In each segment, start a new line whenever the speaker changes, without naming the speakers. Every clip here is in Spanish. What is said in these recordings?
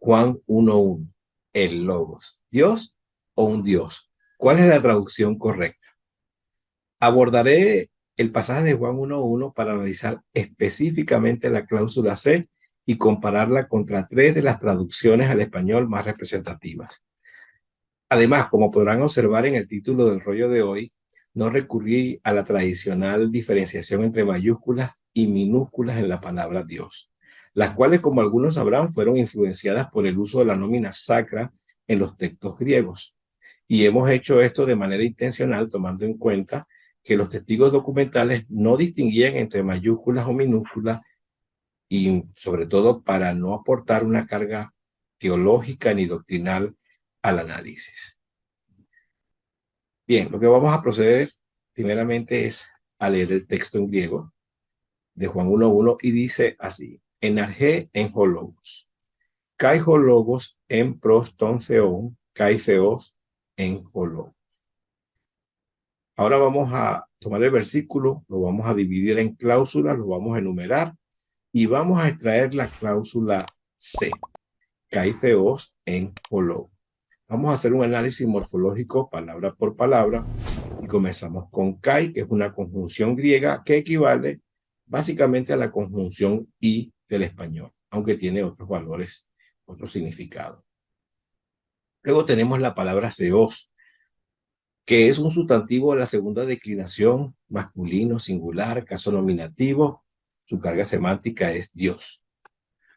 Juan 1:1, el Logos, ¿Dios o un Dios? ¿Cuál es la traducción correcta? Abordaré el pasaje de Juan 1:1 para analizar específicamente la cláusula C y compararla contra tres de las traducciones al español más representativas. Además, como podrán observar en el título del rollo de hoy, no recurrí a la tradicional diferenciación entre mayúsculas y minúsculas en la palabra Dios, las cuales, como algunos sabrán, fueron influenciadas por el uso de la nómina sacra en los textos griegos. Y hemos hecho esto de manera intencional, tomando en cuenta que los testigos documentales no distinguían entre mayúsculas o minúsculas y sobre todo para no aportar una carga teológica ni doctrinal al análisis. Bien, lo que vamos a proceder primeramente es a leer el texto en griego de Juan 1:1 y dice así: Enargé en hologos, kai hologos en proston theon, kai theos en hologos. Ahora vamos a tomar el versículo, lo vamos a dividir en cláusulas, lo vamos a enumerar y vamos a extraer la cláusula C, kai theos en hologos. Vamos a hacer un análisis morfológico palabra por palabra y comenzamos con kai, que es una conjunción griega que equivale básicamente a la conjunción y del español, aunque tiene otros valores, otros significados. Luego tenemos la palabra seos, que es un sustantivo de la segunda declinación, masculino, singular, caso nominativo. Su carga semántica es Dios.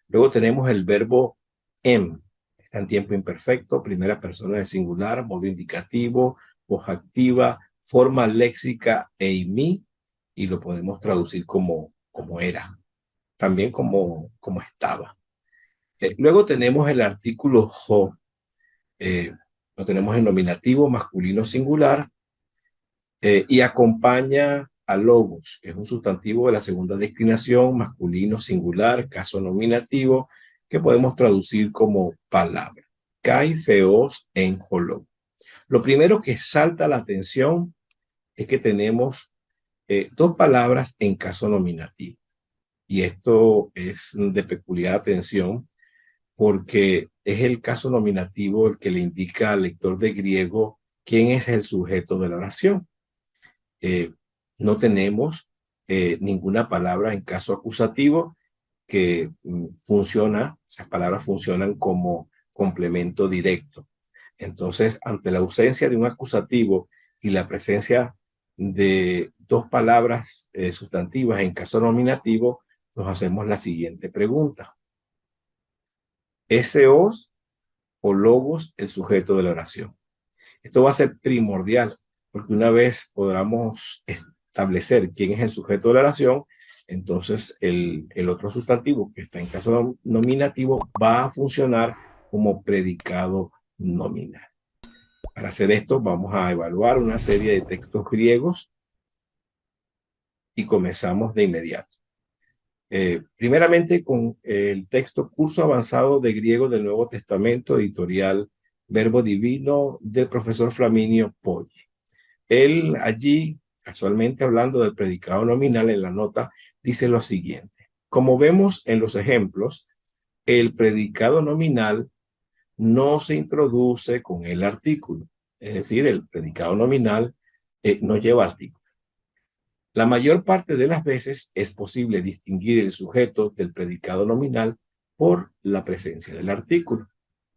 Luego tenemos el verbo está en tiempo imperfecto, primera persona del singular, modo indicativo, voz activa, forma léxica eimi, y lo podemos traducir como era, también como estaba. Luego tenemos el artículo jo, lo tenemos en nominativo, masculino singular, y acompaña a logos, que es un sustantivo de la segunda declinación, masculino singular, caso nominativo, que podemos traducir como palabra. Kai theos en holog. Lo primero que salta la atención es que tenemos dos palabras en caso nominativo. Y esto es de peculiar atención porque es el caso nominativo el que le indica al lector de griego quién es el sujeto de la oración. No tenemos ninguna palabra en caso acusativo que funciona, esas palabras funcionan como complemento directo. Entonces, ante la ausencia de un acusativo y la presencia de dos palabras sustantivas en caso nominativo, nos hacemos la siguiente pregunta: ¿es seos o logos el sujeto de la oración? Esto va a ser primordial, porque una vez podamos establecer quién es el sujeto de la oración, entonces el otro sustantivo que está en caso nominativo va a funcionar como predicado nominal. Para hacer esto vamos a evaluar una serie de textos griegos y comenzamos de inmediato. Primeramente con el texto Curso Avanzado de Griego del Nuevo Testamento, editorial Verbo Divino, del profesor Flaminio Poggi. Él allí, casualmente hablando del predicado nominal en la nota, dice lo siguiente: como vemos en los ejemplos, el predicado nominal no se introduce con el artículo, es decir, el predicado nominal no lleva artículo. La mayor parte de las veces es posible distinguir el sujeto del predicado nominal por la presencia del artículo.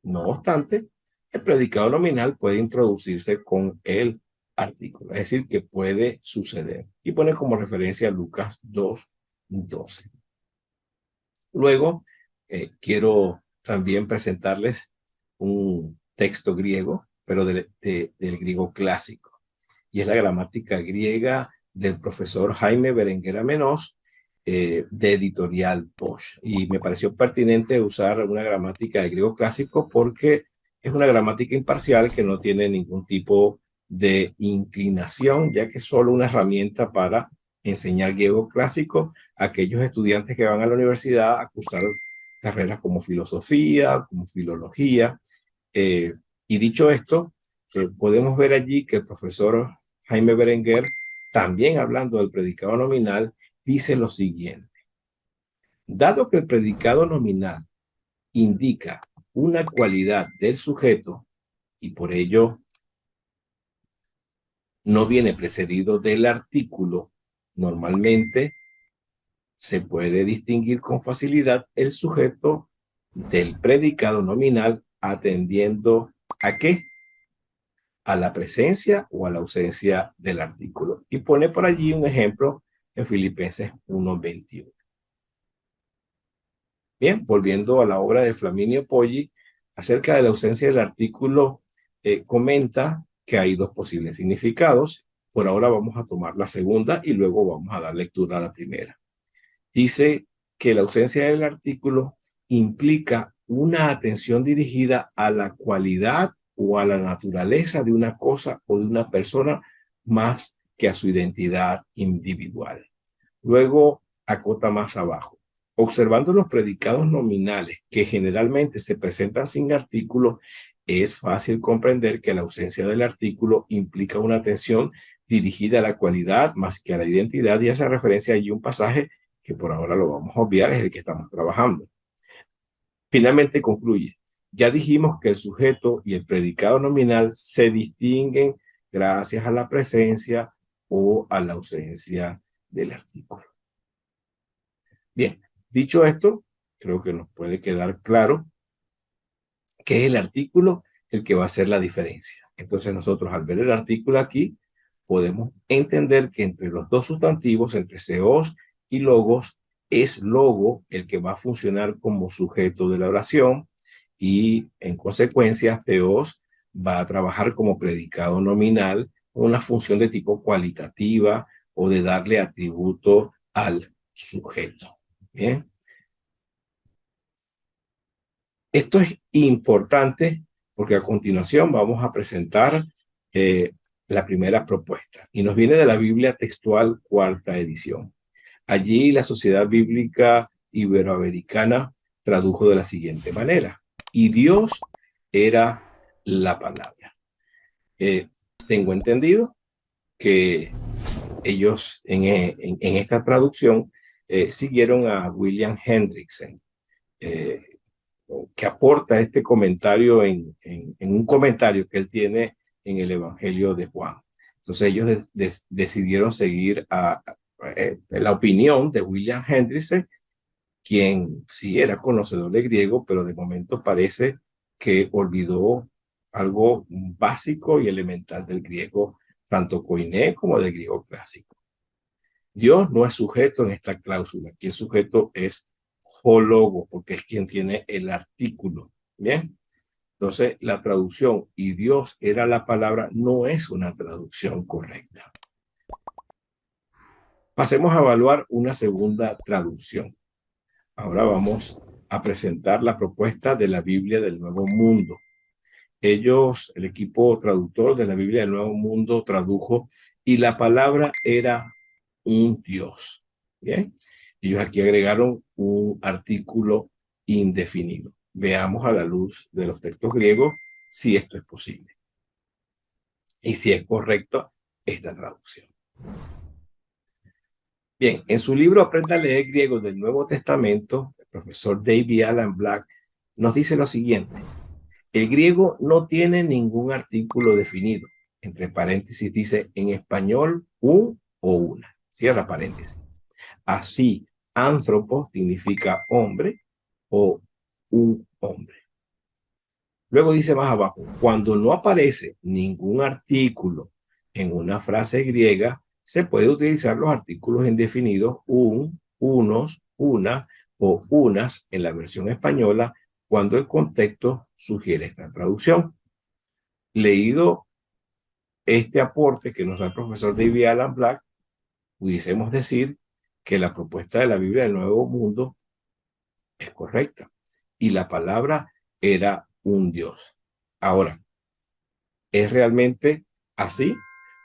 No obstante, el predicado nominal puede introducirse con el artículo, es decir, que puede suceder. Y pone como referencia Lucas 2:12. Luego, quiero también presentarles un texto griego, pero del griego clásico. Y es la gramática griega del profesor Jaime Berenguer Amenós, de editorial Bosch. Y me pareció pertinente usar una gramática de griego clásico porque es una gramática imparcial que no tiene ningún tipo de inclinación, ya que es solo una herramienta para enseñar griego clásico a aquellos estudiantes que van a la universidad a cursar carreras como filosofía, como filología. Y dicho esto, podemos ver allí que el profesor Jaime Berenguer, también hablando del predicado nominal, dice lo siguiente: dado que el predicado nominal indica una cualidad del sujeto y por ello no viene precedido del artículo, normalmente se puede distinguir con facilidad el sujeto del predicado nominal atendiendo ¿a qué? A la presencia o a la ausencia del artículo. Y pone por allí un ejemplo en Filipenses 1:21. Bien, volviendo a la obra de Flaminio Poggi, acerca de la ausencia del artículo, comenta que hay dos posibles significados. Por ahora vamos a tomar la segunda y luego vamos a dar lectura a la primera. Dice que la ausencia del artículo implica una atención dirigida a la cualidad o a la naturaleza de una cosa o de una persona más que a su identidad individual. Luego acota más abajo. Observando los predicados nominales que generalmente se presentan sin artículo, es fácil comprender que la ausencia del artículo implica una atención dirigida a la cualidad más que a la identidad, y hace referencia allí un pasaje que por ahora lo vamos a obviar, es el que estamos trabajando. Finalmente concluye, ya dijimos que el sujeto y el predicado nominal se distinguen gracias a la presencia o a la ausencia del artículo. Bien, dicho esto, creo que nos puede quedar claro que es el artículo el que va a hacer la diferencia. Entonces nosotros al ver el artículo aquí, podemos entender que entre los dos sustantivos, entre seos y logos, es logo el que va a funcionar como sujeto de la oración y en consecuencia theos va a trabajar como predicado nominal, una función de tipo cualitativa o de darle atributo al sujeto. Bien. Esto es importante porque a continuación vamos a presentar la primera propuesta y nos viene de la Biblia Textual, cuarta edición. Allí la Sociedad Bíblica Iberoamericana tradujo de la siguiente manera: y Dios era la palabra. Tengo entendido que ellos en esta traducción siguieron a William Hendrickson, que aporta este comentario en un comentario que él tiene en el Evangelio de Juan. Entonces ellos decidieron seguir la opinión de William Hendrickson, quien sí era conocedor de griego, pero de momento parece que olvidó algo básico y elemental del griego, tanto koiné como del griego clásico. Dios no es sujeto en esta cláusula. Aquí el sujeto es logo, porque es quien tiene el artículo. Bien. Entonces, la traducción "y Dios era la palabra" no es una traducción correcta. Pasemos a evaluar una segunda traducción. Ahora vamos a presentar la propuesta de la Biblia del Nuevo Mundo. Ellos, el equipo traductor de la Biblia del Nuevo Mundo, tradujo "y la palabra era un Dios". Bien. Ellos aquí agregaron un artículo indefinido. Veamos a la luz de los textos griegos si esto es posible y si es correcto esta traducción. Bien, en su libro Aprenda a leer griego del Nuevo Testamento, el profesor David Alan Black nos dice lo siguiente: el griego no tiene ningún artículo definido. Entre paréntesis dice en español un o una. Cierra paréntesis. Así, anthropo significa hombre o un hombre. Luego dice más abajo, cuando no aparece ningún artículo en una frase griega, se puede utilizar los artículos indefinidos un, unos, una o unas en la versión española cuando el contexto sugiere esta traducción. Leído este aporte que nos da el profesor David Alan Black, pudiésemos decir que la propuesta de la Biblia del Nuevo Mundo es correcta y la palabra era un Dios. Ahora, ¿es realmente así?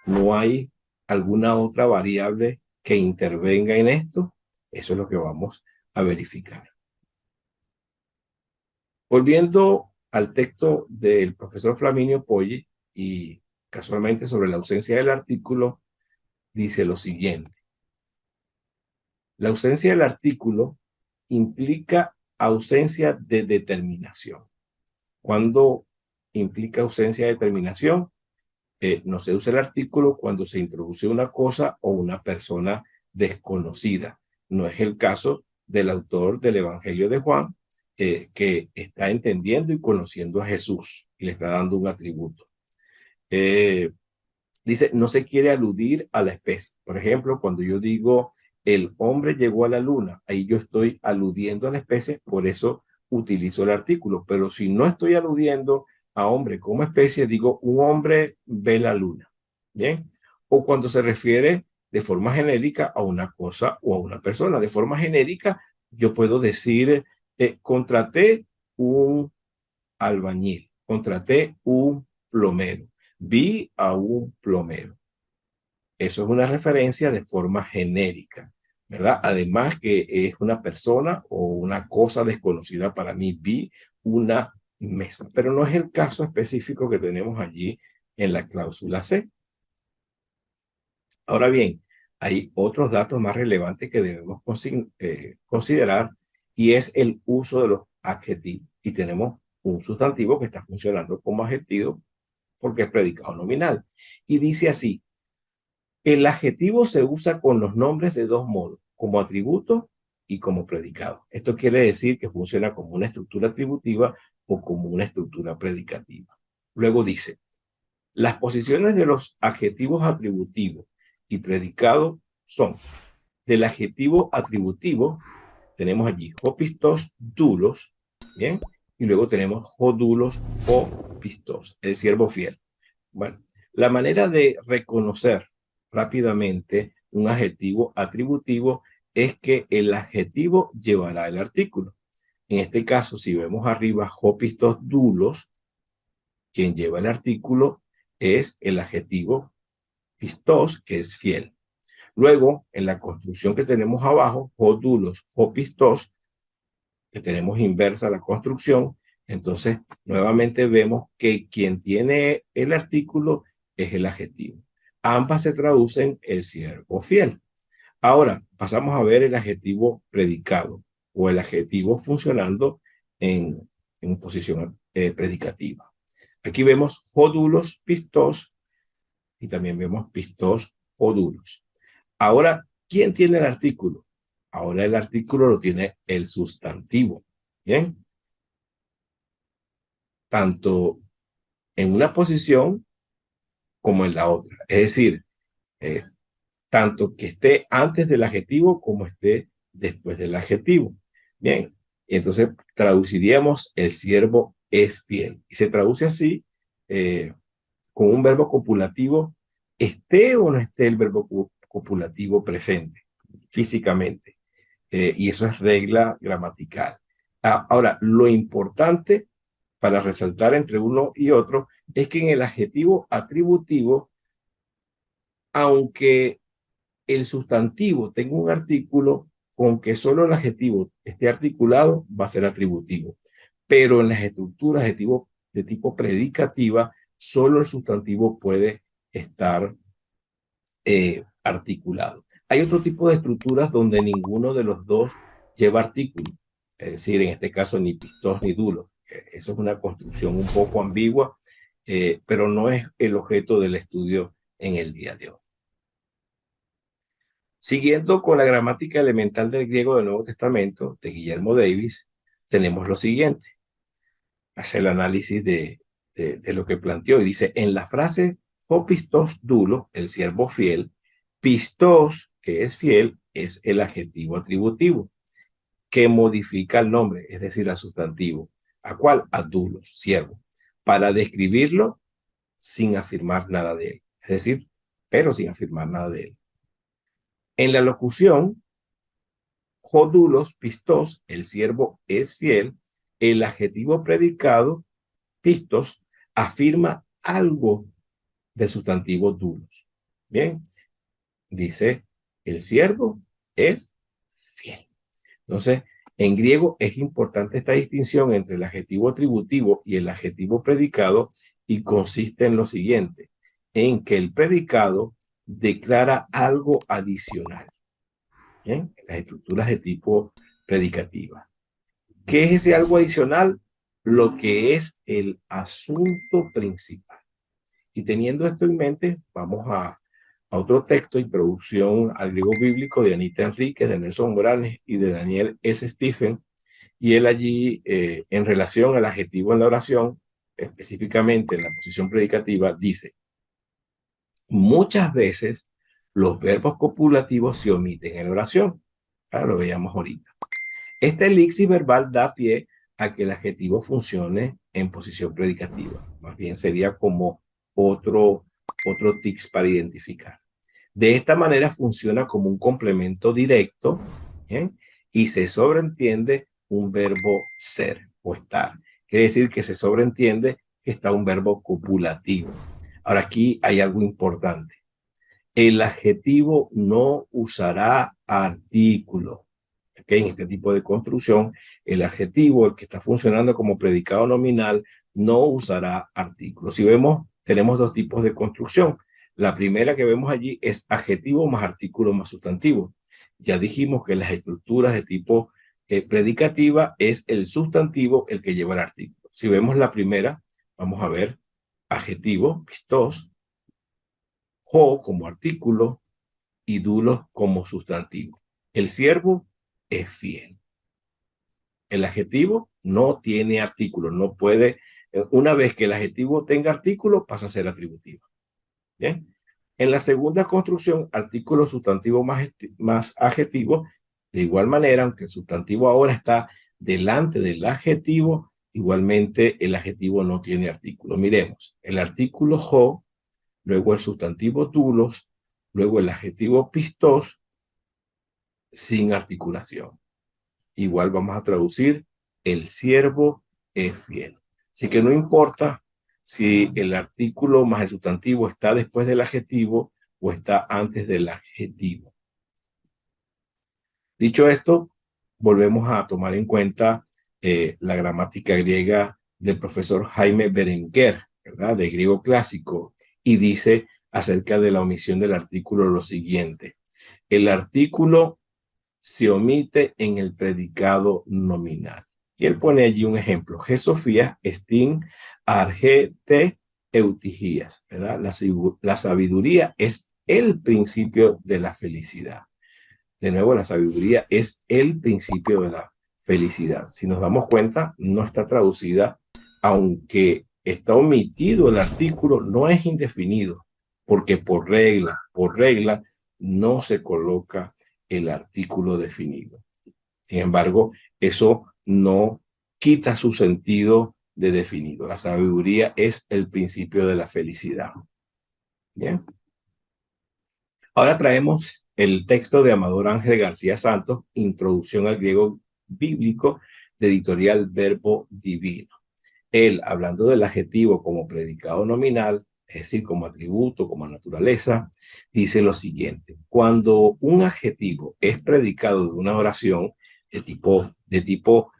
¿No hay alguna otra variable que intervenga en esto? Eso es lo que vamos a verificar. Volviendo al texto del profesor Flaminio Poggi y casualmente sobre la ausencia del artículo, dice lo siguiente: la ausencia del artículo implica ausencia de determinación. Cuando implica ausencia de terminación, no se usa el artículo cuando se introduce una cosa o una persona desconocida. No es el caso del autor del Evangelio de Juan, que está entendiendo y conociendo a Jesús y le está dando un atributo. Dice, no se quiere aludir a la especie. Por ejemplo, cuando yo digo el hombre llegó a la luna, ahí yo estoy aludiendo a la especie, por eso utilizo el artículo. Pero si no estoy aludiendo a hombre como especie, digo un hombre ve la luna. Bien. O cuando se refiere de forma genérica a una cosa o a una persona. De forma genérica, yo puedo decir, contraté un albañil, contraté un plomero, vi a un plomero. Eso es una referencia de forma genérica, ¿verdad? Además que es una persona o una cosa desconocida para mí. Vi una mesa, pero no es el caso específico que tenemos allí en la cláusula C. Ahora bien, hay otros datos más relevantes que debemos considerar y es el uso de los adjetivos. Y tenemos un sustantivo que está funcionando como adjetivo porque es predicado nominal. Y dice así, el adjetivo se usa con los nombres de dos modos, como atributo y como predicado. Esto quiere decir que funciona como una estructura atributiva o como una estructura predicativa. Luego dice, las posiciones de los adjetivos atributivos y predicados son del adjetivo atributivo, tenemos allí hopistos dulos, ¿bien? Y luego tenemos jodulos o pistos, el siervo fiel. Bueno, la manera de reconocer rápidamente un adjetivo atributivo es que el adjetivo llevará el artículo. En este caso, si vemos arriba hopistos dulos, quien lleva el artículo es el adjetivo pistos, que es fiel. Luego, en la construcción que tenemos abajo, hodulos, hopistos, que tenemos inversa la construcción, entonces nuevamente vemos que quien tiene el artículo es el adjetivo. Ambas se traducen el siervo fiel. Ahora pasamos a ver el adjetivo predicado o el adjetivo funcionando en posición predicativa. Aquí vemos jódulos, pistos y también vemos pistos, jódulos. Ahora, ¿quién tiene el artículo? Ahora el artículo lo tiene el sustantivo. Bien, tanto en una posición como en la otra. Es decir, eh, tanto que esté antes del adjetivo como esté después del adjetivo. Bien, y entonces traduciríamos el siervo es fiel. Y se traduce así con un verbo copulativo, esté o no esté el verbo copulativo presente físicamente. Y eso es regla gramatical. Ahora, lo importante para resaltar entre uno y otro es que en el adjetivo atributivo, aunque el sustantivo tenga un artículo, con que solo el adjetivo esté articulado, va a ser atributivo. Pero en las estructuras de tipo predicativa, solo el sustantivo puede estar articulado. Hay otro tipo de estructuras donde ninguno de los dos lleva artículo, es decir, en este caso ni pistos ni dulos. Eso es una construcción un poco ambigua, pero no es el objeto del estudio en el día de hoy. Siguiendo con la gramática elemental del griego del Nuevo Testamento de Guillermo Davis, tenemos lo siguiente. Hace el análisis de lo que planteó y dice, en la frase ho pistos dulo, el siervo fiel, pistos, que es fiel, es el adjetivo atributivo que modifica el nombre, es decir, al sustantivo. ¿A cuál? A dulos, siervo, para describirlo sin afirmar nada de él. Es decir, pero sin afirmar nada de él. En la locución, jodulos, pistos, el siervo es fiel, el adjetivo predicado, pistos, afirma algo del sustantivo dulos. Bien, dice, el siervo es fiel. Entonces, en griego es importante esta distinción entre el adjetivo atributivo y el adjetivo predicado y consiste en lo siguiente, en que el predicado declara algo adicional. ¿Bien? Las estructuras de tipo predicativa. ¿Qué es ese algo adicional? lo que es el asunto principal. Y teniendo esto en mente, vamos a otro texto, Introducción al griego bíblico, de Anita Enríquez, de Nelson Morales y de Daniel S. Stephen. Y él allí, en relación al adjetivo en la oración, específicamente en la posición predicativa, dice: muchas veces los verbos copulativos se omiten en oración. Lo veíamos ahorita. Este elixir verbal da pie a que el adjetivo funcione en posición predicativa. Más bien sería como otro tics para identificar. De esta manera funciona como un complemento directo, ¿bien? Y se sobreentiende un verbo ser o estar. Quiere decir que se sobreentiende que está un verbo copulativo. Ahora aquí hay algo importante. El adjetivo no usará artículo. ¿Okay? En este tipo de construcción, el adjetivo, el que está funcionando como predicado nominal, no usará artículo. Si vemos, tenemos dos tipos de construcción. La primera que vemos allí es adjetivo más artículo más sustantivo. Ya dijimos que las estructuras de tipo predicativa es el sustantivo el que lleva el artículo. Si vemos la primera, vamos a ver adjetivo, pistos, ho como artículo y dulos como sustantivo. El siervo es fiel. El adjetivo no tiene artículo, no puede, una vez que el adjetivo tenga artículo, pasa a ser atributivo. ¿Bien? En la segunda construcción, artículo sustantivo más adjetivo, de igual manera, aunque el sustantivo ahora está delante del adjetivo, igualmente el adjetivo no tiene artículo. Miremos, el artículo ho, luego el sustantivo dulos, luego el adjetivo pistos, sin articulación. Igual vamos a traducir: el siervo es fiel. Así que no importa si el artículo más el sustantivo está después del adjetivo o está antes del adjetivo. Dicho esto, volvemos a tomar en cuenta la gramática griega del profesor Jaime Berenguer, ¿verdad? De griego clásico, y dice acerca de la omisión del artículo lo siguiente: el artículo se omite en el predicado nominal. Y él pone allí un ejemplo: Sofía, Estin, Argete, Eutigías, ¿verdad? La sabiduría es el principio de la felicidad. De nuevo, la sabiduría es el principio de la felicidad. Si nos damos cuenta, no está traducida, aunque está omitido el artículo, no es indefinido, porque por regla, no se coloca el artículo definido. Sin embargo, eso no quita su sentido de definido. La sabiduría es el principio de la felicidad. Bien. Ahora traemos el texto de Amador Ángel García Santos, Introducción al griego bíblico, de editorial Verbo Divino. Él, hablando del adjetivo como predicado nominal, es decir, como atributo, como naturaleza, dice lo siguiente: cuando un adjetivo es predicado de una oración de tipo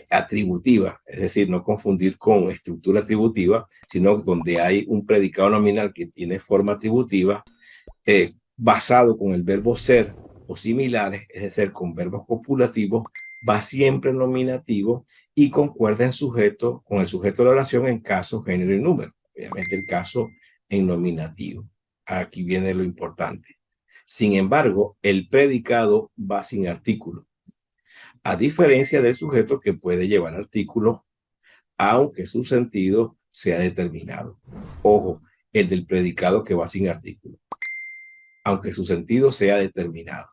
atributiva, es decir, no confundir con estructura atributiva, sino donde hay un predicado nominal que tiene forma atributiva, basado con el verbo ser o similares, es decir, con verbos copulativos, va siempre en nominativo y concuerda en sujeto con el sujeto de la oración en caso, género y número. Obviamente el caso en nominativo. Aquí viene lo importante. Sin embargo, el predicado va sin artículo, a diferencia del sujeto que puede llevar artículo, aunque su sentido sea determinado. Ojo, el del predicado que va sin artículo, aunque su sentido sea determinado.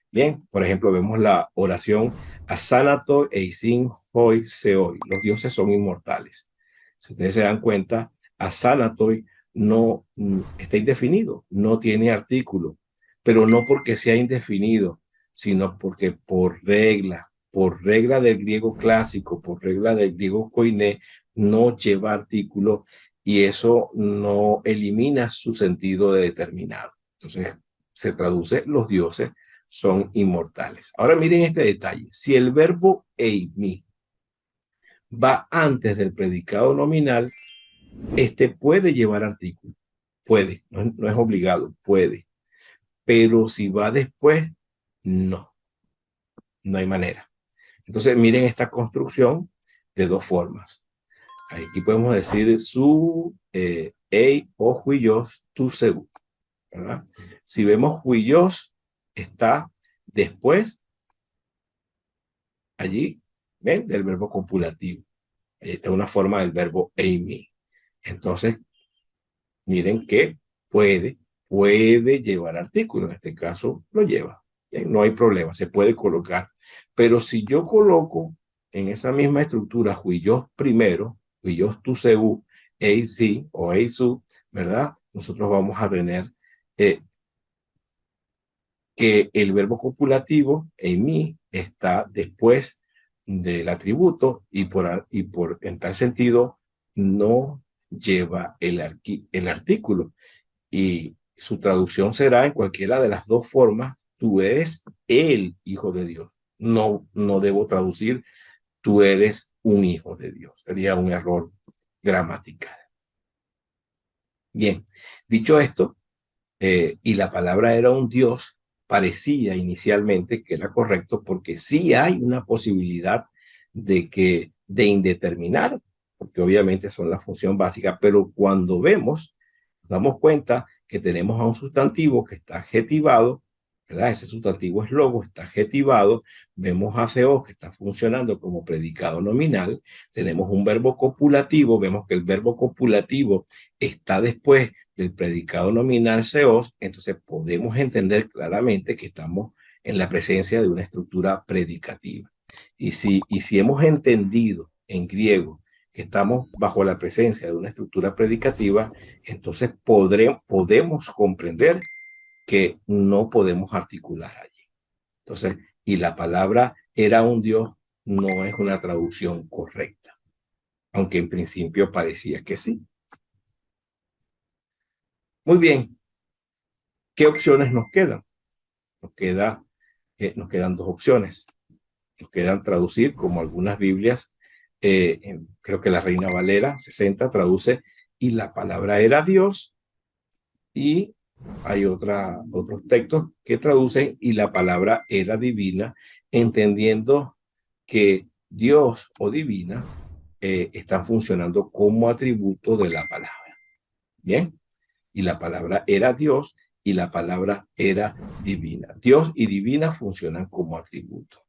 Bien, por ejemplo, vemos la oración Asanato Eisin Hoi Seoi. Los dioses son inmortales. Si ustedes se dan cuenta, Asanatoi no está indefinido, no tiene artículo, pero no porque sea indefinido, sino porque por regla del griego clásico, por regla del griego koiné, no lleva artículo y eso no elimina su sentido de determinado. Entonces se traduce: los dioses son inmortales. Ahora miren este detalle: si el verbo eimi va antes del predicado nominal, este puede llevar artículo, puede, no es obligado, puede, pero si va después, no hay manera. Entonces miren esta construcción de dos formas. Aquí podemos decir su, ei o huillos, tu segú, ¿verdad? Si vemos huillos, está después, allí, ¿ven? Del verbo copulativo. Ahí está una forma del verbo eimi. Entonces, miren que puede llevar artículo. En este caso, lo lleva. Bien, no hay problema, se puede colocar. Pero si yo coloco en esa misma estructura huillos primero, huillos tu segú, ei si o ei su, ¿verdad? Nosotros vamos a tener eh, que el verbo copulativo en mí está después del atributo y por en tal sentido no lleva el artículo y su traducción será en cualquiera de las dos formas: tú eres el hijo de Dios. No debo traducir tú eres un hijo de Dios, sería un error gramatical. Bien, dicho esto, y la palabra era un Dios, parecía inicialmente que era correcto porque sí hay una posibilidad de indeterminar, porque obviamente son la función básica, pero cuando vemos, nos damos cuenta que tenemos a un sustantivo que está adjetivado, ¿verdad? Ese sustantivo es logo, está adjetivado, vemos a Theos que está funcionando como predicado nominal, tenemos un verbo copulativo, vemos que el verbo copulativo está después del predicado nominal seos, entonces podemos entender claramente que estamos en la presencia de una estructura predicativa. Y si hemos entendido en griego que estamos bajo la presencia de una estructura predicativa, entonces podemos comprender que no podemos articular allí. Entonces, y la palabra era un Dios no es una traducción correcta, aunque en principio parecía que sí. Muy bien, ¿qué opciones nos quedan? Nos quedan dos opciones. Nos quedan traducir, como algunas Biblias, creo que la Reina Valera 60 traduce, y la palabra era Dios, y hay otros textos que traducen, y la palabra era divina, entendiendo que Dios o divina están funcionando como atributo de la palabra. Bien, y la palabra era Dios y la palabra era divina. Dios y divina funcionan como atributo.